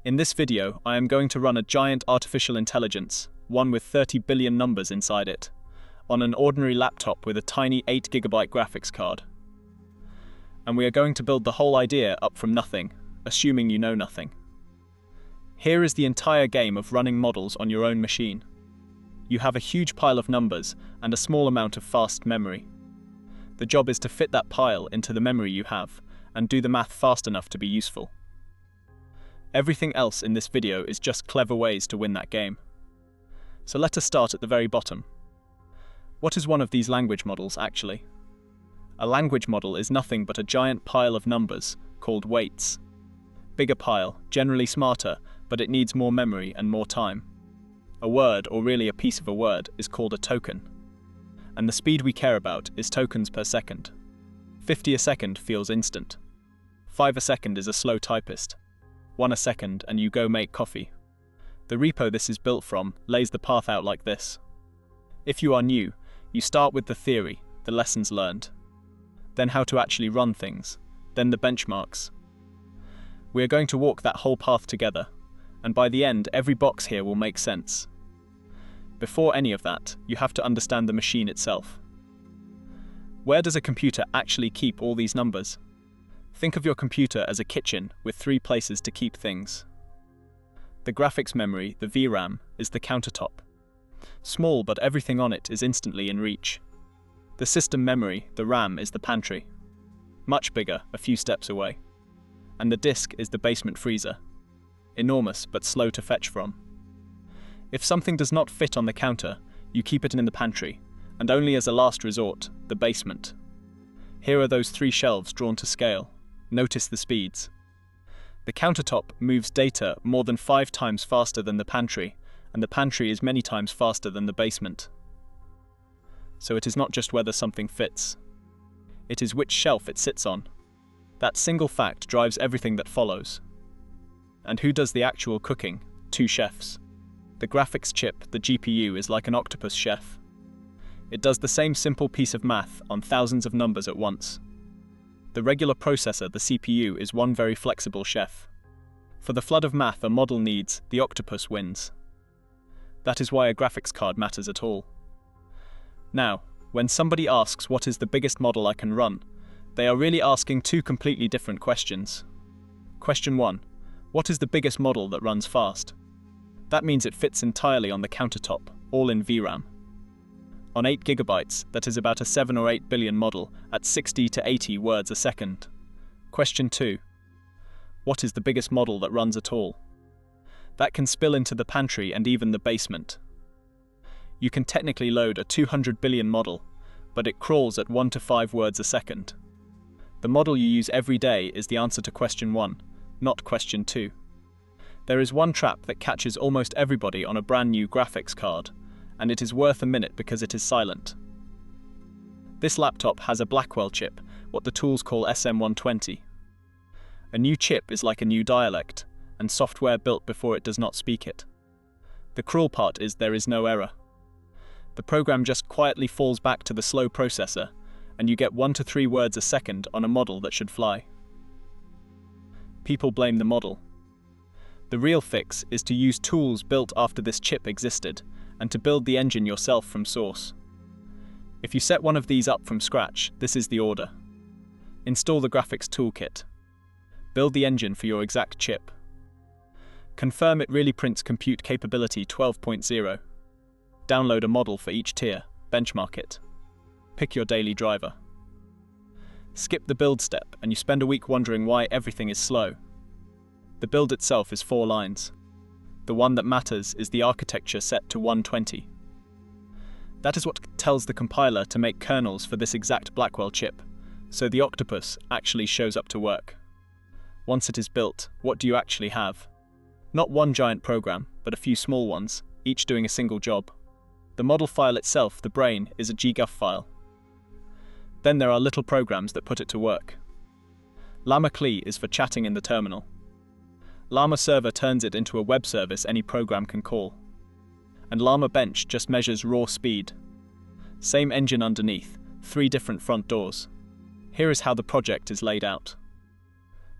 In this video, I am going to run a giant artificial intelligence, one with 30 billion numbers inside it, on an ordinary laptop with a tiny 8GB graphics card. And we are going to build the whole idea up from nothing, assuming you know nothing. Here is the entire game of running models on your own machine. You have a huge pile of numbers and a small amount of fast memory. The job is to fit that pile into the memory you have and do the math fast enough to be useful. Everything else in this video is just clever ways to win that game. So let us start at the very bottom. What is one of these language models actually? A language model is nothing but a giant pile of numbers called weights. Bigger pile, generally smarter, but it needs more memory and more time. A word, or really a piece of a word, is called a token. And the speed we care about is tokens per second. 50 a second feels instant. 5 a second is a slow typist. 1 a second and you go make coffee. The repo this is built from lays the path out like this. If you are new, you start with the theory, the lessons learned. Then how to actually run things. Then the benchmarks. We are going to walk that whole path together, and by the end every box here will make sense. Before any of that, you have to understand the machine itself. Where does a computer actually keep all these numbers? Think of your computer as a kitchen with 3 places to keep things. The graphics memory, the VRAM, is the countertop. Small, but everything on it is instantly in reach. The system memory, the RAM, is the pantry. Much bigger, a few steps away. And the disk is the basement freezer. Enormous, but slow to fetch from. If something does not fit on the counter, you keep it in the pantry, and only as a last resort, the basement. Here are those 3 shelves drawn to scale. Notice the speeds. The countertop moves data more than 5 times faster than the pantry, and the pantry is many times faster than the basement. So it is not just whether something fits. It is which shelf it sits on. That single fact drives everything that follows. And who does the actual cooking? 2 chefs. The graphics chip, the GPU, is like an octopus chef. It does the same simple piece of math on thousands of numbers at once. The regular processor, the CPU, is one very flexible chef. For the flood of math a model needs, the octopus wins. That is why a graphics card matters at all. Now, when somebody asks what is the biggest model I can run, they are really asking 2 completely different questions. Question 1. What is the biggest model that runs fast? That means it fits entirely on the countertop, all in VRAM. On 8GB, that is about a 7 or 8 billion model at 60 to 80 words a second. Question 2. What is the biggest model that runs at all? That can spill into the pantry and even the basement. You can technically load a 200 billion model, but it crawls at 1 to 5 words a second. The model you use every day is the answer to question 1, not question 2. There is one trap that catches almost everybody on a brand new graphics card, and it is worth a minute because it is silent. This laptop has a Blackwell chip, what the tools call SM120. A new chip is like a new dialect, and software built before it does not speak it. The cruel part is there is no error. The program just quietly falls back to the slow processor, and you get 1 to 3 words a second on a model that should fly. People blame the model. The real fix is to use tools built after this chip existed, and to build the engine yourself from source. If you set one of these up from scratch, this is the order. Install the graphics toolkit. Build the engine for your exact chip. Confirm it really prints compute capability 12.0. Download a model for each tier, benchmark it. Pick your daily driver. Skip the build step and you spend a week wondering why everything is slow. The build itself is 4 lines. The one that matters is the architecture set to 120. That is what tells the compiler to make kernels for this exact Blackwell chip, so the octopus actually shows up to work. Once it is built, what do you actually have? Not one giant program, but a few small ones, each doing a single job. The model file itself, the brain, is a GGUF file. Then there are little programs that put it to work. Llama CLI is for chatting in the terminal. Llama Server turns it into a web service any program can call. And Llama Bench just measures raw speed. Same engine underneath, 3 different front doors. Here is how the project is laid out.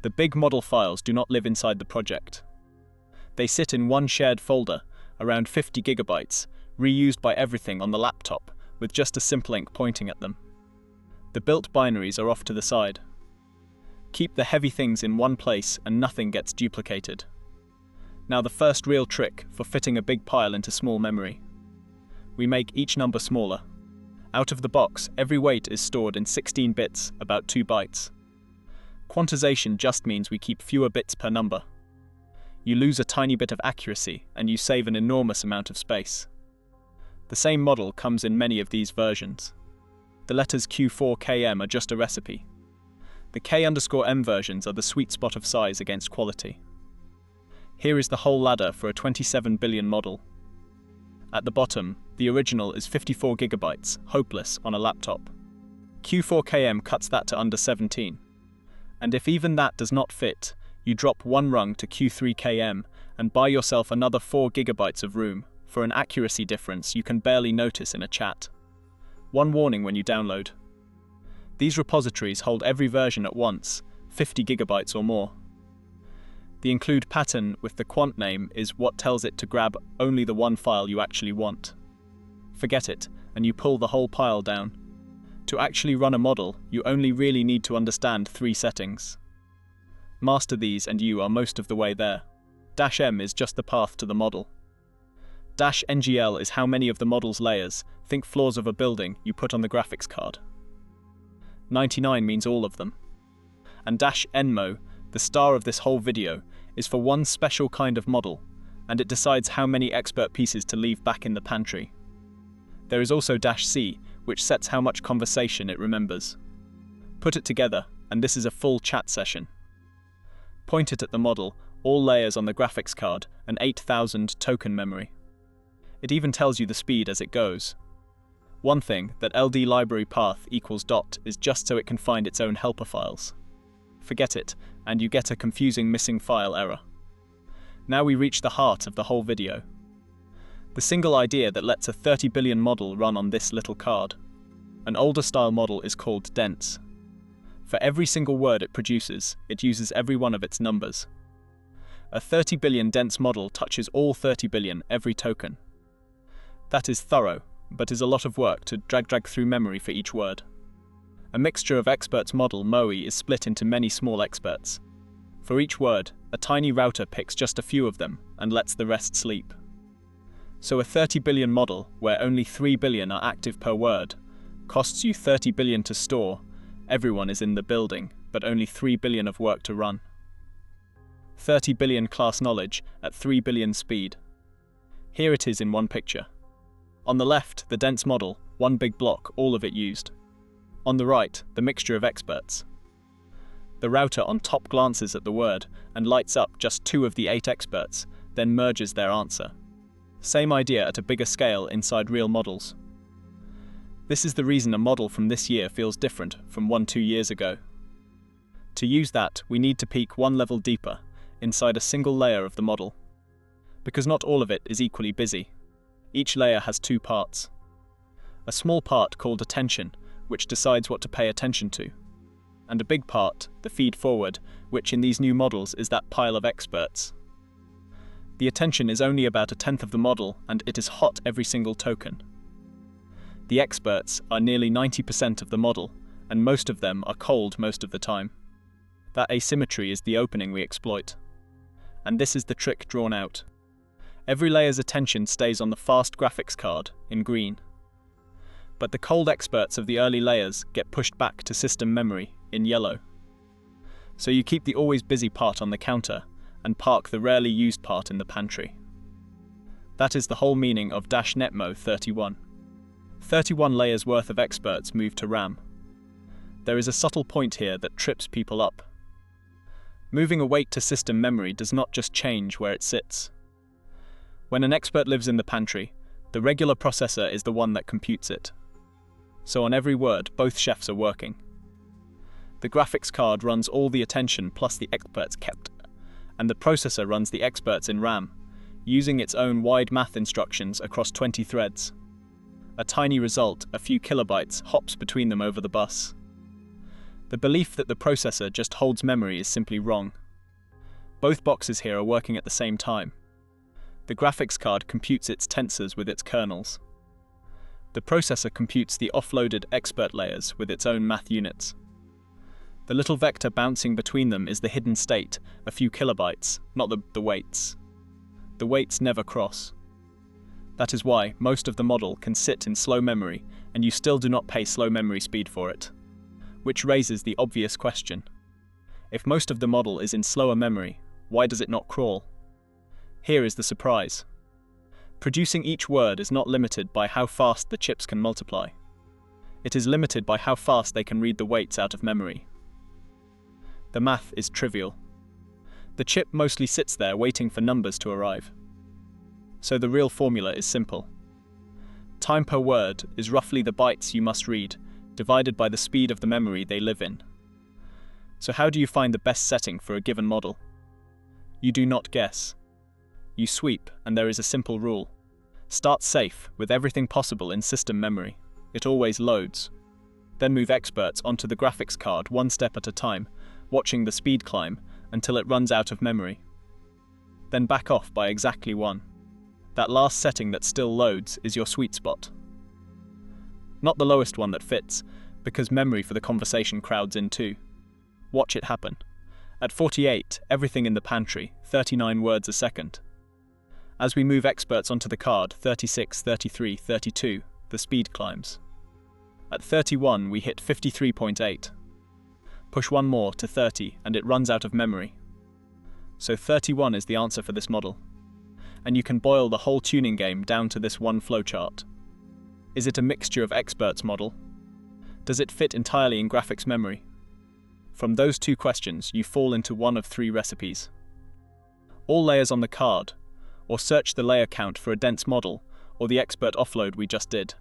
The big model files do not live inside the project. They sit in one shared folder, around 50 gigabytes, reused by everything on the laptop, with just a simple ink pointing at them. The built binaries are off to the side. Keep the heavy things in one place and nothing gets duplicated. Now the first real trick for fitting a big pile into small memory. We make each number smaller. Out of the box, every weight is stored in 16 bits, about 2 bytes. Quantization just means we keep fewer bits per number. You lose a tiny bit of accuracy and you save an enormous amount of space. The same model comes in many of these versions. The letters Q4KM are just a recipe. The K_M versions are the sweet spot of size against quality. Here is the whole ladder for a 27 billion model. At the bottom, the original is 54 gigabytes, hopeless on a laptop. Q4KM cuts that to under 17. And if even that does not fit, you drop one rung to Q3KM and buy yourself another 4 gigabytes of room, for an accuracy difference you can barely notice in a chat. One warning when you download. These repositories hold every version at once, 50 gigabytes or more. The include pattern with the quant name is what tells it to grab only the one file you actually want. Forget it, and you pull the whole pile down. To actually run a model, you only really need to understand 3 settings. Master these and you are most of the way there. -M is just the path to the model. -NGL is how many of the model's layers, think floors of a building, you put on the graphics card. 99 means all of them. And -NMOE, the star of this whole video, is for one special kind of model, and it decides how many expert pieces to leave back in the pantry. There is also -C, which sets how much conversation it remembers. Put it together, and this is a full chat session. Point it at the model, all layers on the graphics card, and 8,000 token memory. It even tells you the speed as it goes. One thing, that LD library path equals dot is just so it can find its own helper files. Forget it, and you get a confusing missing file error. Now we reach the heart of the whole video. The single idea that lets a 30 billion model run on this little card. An older style model is called dense. For every single word it produces, it uses every one of its numbers. A 30 billion dense model touches all 30 billion every token. That is thorough, but is a lot of work to drag through memory for each word. A mixture of experts model MOE is split into many small experts. For each word, a tiny router picks just a few of them and lets the rest sleep. So a 30 billion model, where only 3 billion are active per word, costs you 30 billion to store. Everyone is in the building, but only 3 billion of work to run. 30 billion class knowledge at 3 billion speed. Here it is in one picture. On the left, the dense model, one big block, all of it used. On the right, the mixture of experts. The router on top glances at the word and lights up just 2 of the 8 experts, then merges their answer. Same idea at a bigger scale inside real models. This is the reason a model from this year feels different from one 2 years ago. To use that, we need to peek one level deeper, inside a single layer of the model. Because not all of it is equally busy. Each layer has 2 parts. A small part called attention, which decides what to pay attention to. And a big part, the feed forward, which in these new models is that pile of experts. The attention is only about 1/10 of the model, and it is hot every single token. The experts are nearly 90% of the model, and most of them are cold most of the time. That asymmetry is the opening we exploit. And this is the trick drawn out. Every layer's attention stays on the fast graphics card, in green. But the cold experts of the early layers get pushed back to system memory, in yellow. So you keep the always busy part on the counter, and park the rarely used part in the pantry. That is the whole meaning of -ncmoe 31. 31 layers worth of experts move to RAM. There is a subtle point here that trips people up. Moving a weight to system memory does not just change where it sits. When an expert lives in the pantry, the regular processor is the one that computes it. So on every word, both chefs are working. The graphics card runs all the attention plus the experts kept, and the processor runs the experts in RAM, using its own wide math instructions across 20 threads. A tiny result, a few kilobytes, hops between them over the bus. The belief that the processor just holds memory is simply wrong. Both boxes here are working at the same time, The graphics card computes its tensors with its kernels. The processor computes the offloaded expert layers with its own math units. The little vector bouncing between them is the hidden state, a few kilobytes, not the weights. The weights never cross. That is why most of the model can sit in slow memory, and you still do not pay slow memory speed for it. Which raises the obvious question. If most of the model is in slower memory, why does it not crawl? Here is the surprise. Producing each word is not limited by how fast the chips can multiply. It is limited by how fast they can read the weights out of memory. The math is trivial. The chip mostly sits there waiting for numbers to arrive. So the real formula is simple. Time per word is roughly the bytes you must read, divided by the speed of the memory they live in. So how do you find the best setting for a given model? You do not guess. You sweep, and there is a simple rule. Start safe, with everything possible in system memory. It always loads. Then move experts onto the graphics card one step at a time, watching the speed climb until it runs out of memory. Then back off by exactly one. That last setting that still loads is your sweet spot. Not the lowest one that fits, because memory for the conversation crowds in too. Watch it happen. At 48, everything in the pantry, 39 words a second. As we move experts onto the card, 36, 33, 32, the speed climbs. At 31, we hit 53.8. Push one more to 30, and it runs out of memory. So 31 is the answer for this model. And you can boil the whole tuning game down to this one flowchart. Is it a mixture of experts model? Does it fit entirely in graphics memory? From those two questions, you fall into one of three recipes. All layers on the card, or search the layer count for a dense model, or the expert offload we just did.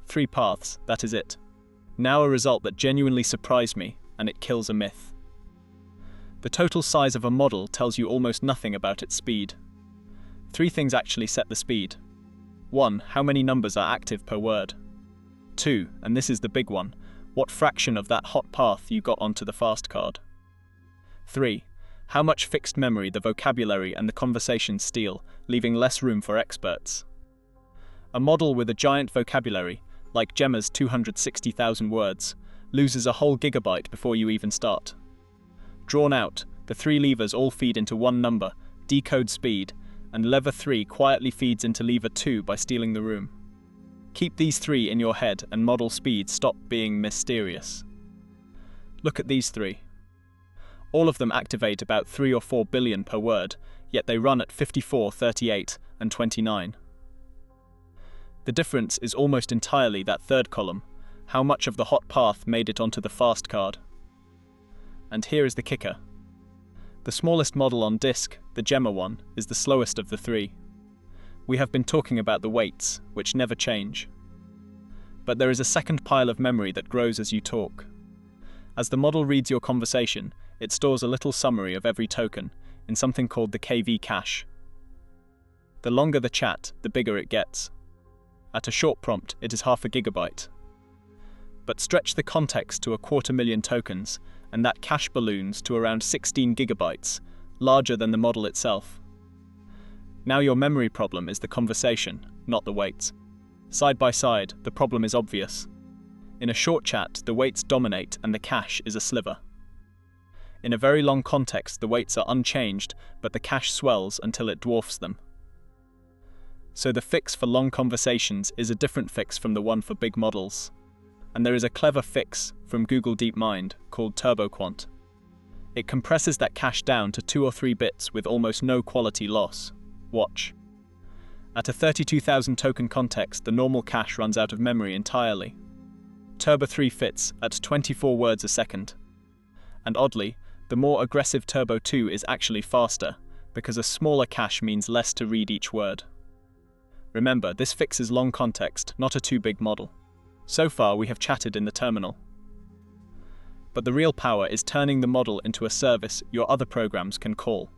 3 paths, that is it. Now a result that genuinely surprised me, and it kills a myth. The total size of a model tells you almost nothing about its speed. 3 things actually set the speed. 1. How many numbers are active per word? 2, and this is the big one, what fraction of that hot path you got onto the fast card? 3. How much fixed memory the vocabulary and the conversation steal, leaving less room for experts. A model with a giant vocabulary, like Gemma's 260,000 words, loses a whole gigabyte before you even start. Drawn out, the 3 levers all feed into one number, decode speed, and lever 3 quietly feeds into lever 2 by stealing the room. Keep these 3 in your head and model speed stop being mysterious. Look at these 3. All of them activate about 3 or 4 billion per word, yet they run at 54, 38, and 29. The difference is almost entirely that third column, how much of the hot path made it onto the fast card. And here is the kicker. The smallest model on disk, the Gemma one, is the slowest of the 3. We have been talking about the weights, which never change. But there is a second pile of memory that grows as you talk. As the model reads your conversation, it stores a little summary of every token in something called the KV cache. The longer the chat, the bigger it gets. At a short prompt, it is half a gigabyte. But stretch the context to 250,000 tokens, and that cache balloons to around 16 gigabytes, larger than the model itself. Now your memory problem is the conversation, not the weights. Side by side, the problem is obvious. In a short chat, the weights dominate and the cache is a sliver. In a very long context, the weights are unchanged, but the cache swells until it dwarfs them. So the fix for long conversations is a different fix from the one for big models. And there is a clever fix from Google DeepMind called TurboQuant. It compresses that cache down to 2 or 3 bits with almost no quality loss. Watch. At a 32,000 token context, the normal cache runs out of memory entirely. Turbo 3 fits at 24 words a second. And oddly, the more aggressive Turbo 2 is actually faster, because a smaller cache means less to read each word. Remember, this fixes long context, not a too big model. So far, we have chatted in the terminal. But the real power is turning the model into a service your other programs can call.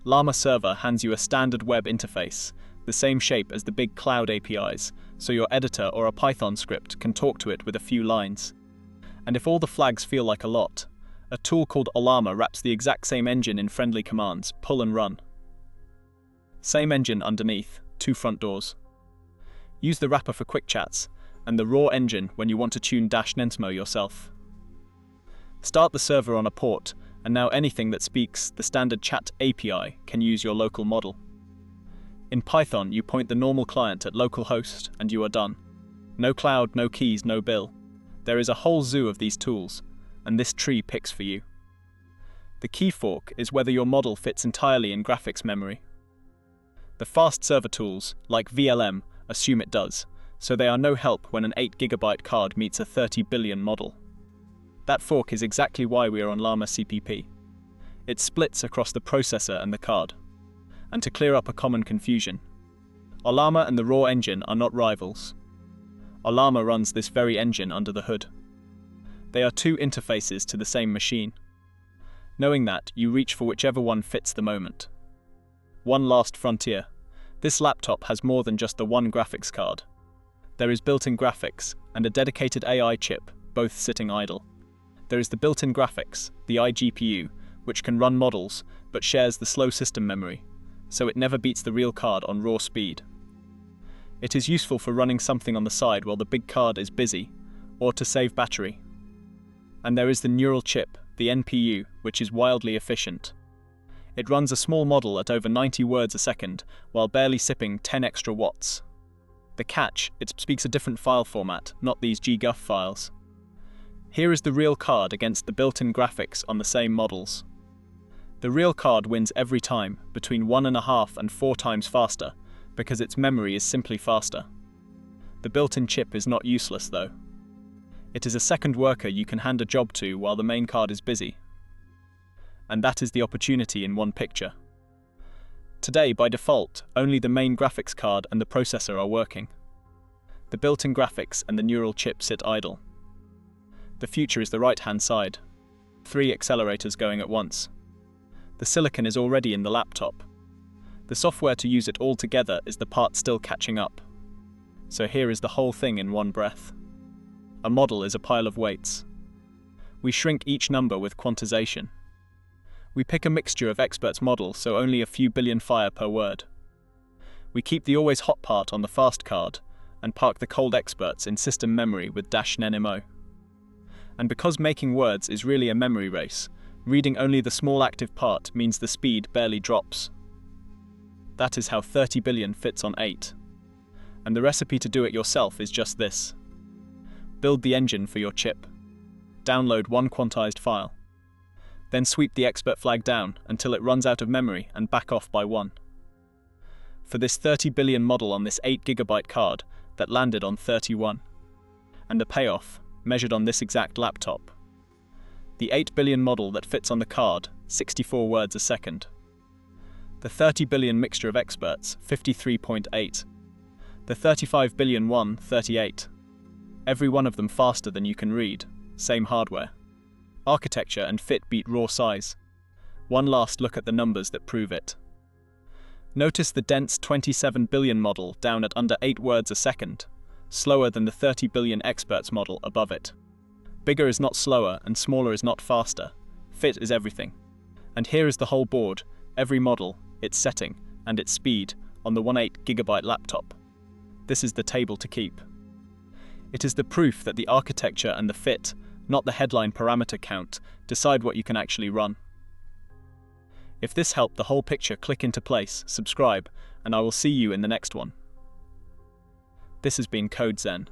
Llama Server hands you a standard web interface, the same shape as the big cloud APIs, so your editor or a Python script can talk to it with a few lines. And if all the flags feel like a lot, a tool called Llama wraps the exact same engine in friendly commands, pull and run. Same engine underneath, 2 front doors. Use the wrapper for quick chats, and the raw engine when you want to tune ncmoe yourself. Start the server on a port, and now anything that speaks the standard chat API can use your local model. In Python, you point the normal client at localhost, and you are done. No cloud, no keys, no bill. There is a whole zoo of these tools, and this tree picks for you. The key fork is whether your model fits entirely in graphics memory. The fast server tools, like VLM, assume it does, so they are no help when an 8 GB card meets a 30 billion model. That fork is exactly why we are on Llama CPP. It splits across the processor and the card. And to clear up a common confusion, Llama and the raw engine are not rivals. Llama runs this very engine under the hood. They are 2 interfaces to the same machine. Knowing that, you reach for whichever one fits the moment. One last frontier. This laptop has more than just the one graphics card. There is built-in graphics and a dedicated AI chip, both sitting idle. There is the built-in graphics, the iGPU, which can run models but shares the slow system memory, so it never beats the real card on raw speed. It is useful for running something on the side while the big card is busy, or to save battery. And there is the neural chip, the NPU, which is wildly efficient. It runs a small model at over 90 words a second, while barely sipping 10 extra watts. The catch, it speaks a different file format, not these GGUF files. Here is the real card against the built-in graphics on the same models. The real card wins every time, between 1.5 and 4 times faster, because its memory is simply faster. The built-in chip is not useless though. It is a second worker you can hand a job to while the main card is busy. And that is the opportunity in one picture. Today, by default, only the main graphics card and the processor are working. The built-in graphics and the neural chip sit idle. The future is the right-hand side. 3 accelerators going at once. The silicon is already in the laptop. The software to use it all together is the part still catching up. So here is the whole thing in one breath. A model is a pile of weights. We shrink each number with quantization. We pick a mixture of experts model so only a few billion fire per word. We keep the always hot part on the fast card and park the cold experts in system memory with ncmoe. And because making words is really a memory race, reading only the small active part means the speed barely drops. That is how 30 billion fits on 8. And the recipe to do it yourself is just this. Build the engine for your chip. Download one quantized file. Then sweep the expert flag down until it runs out of memory and back off by 1. For this 30 billion model on this 8 GB card that landed on 31. And the payoff, measured on this exact laptop. The 8 billion model that fits on the card, 64 words a second. The 30 billion mixture of experts, 53.8. The 35 billion one, 38. Every one of them faster than you can read, same hardware. Architecture and fit beat raw size. One last look at the numbers that prove it. Notice the dense 27 billion model down at under 8 words a second, slower than the 30 billion experts model above it. Bigger is not slower and smaller is not faster. Fit is everything. And here is the whole board, every model, its setting, and its speed on the 1/8 GB laptop. This is the table to keep. It is the proof that the architecture and the fit, not the headline parameter count, decide what you can actually run. If this helped the whole picture click into place, subscribe, and I will see you in the next one. This has been CodeZen.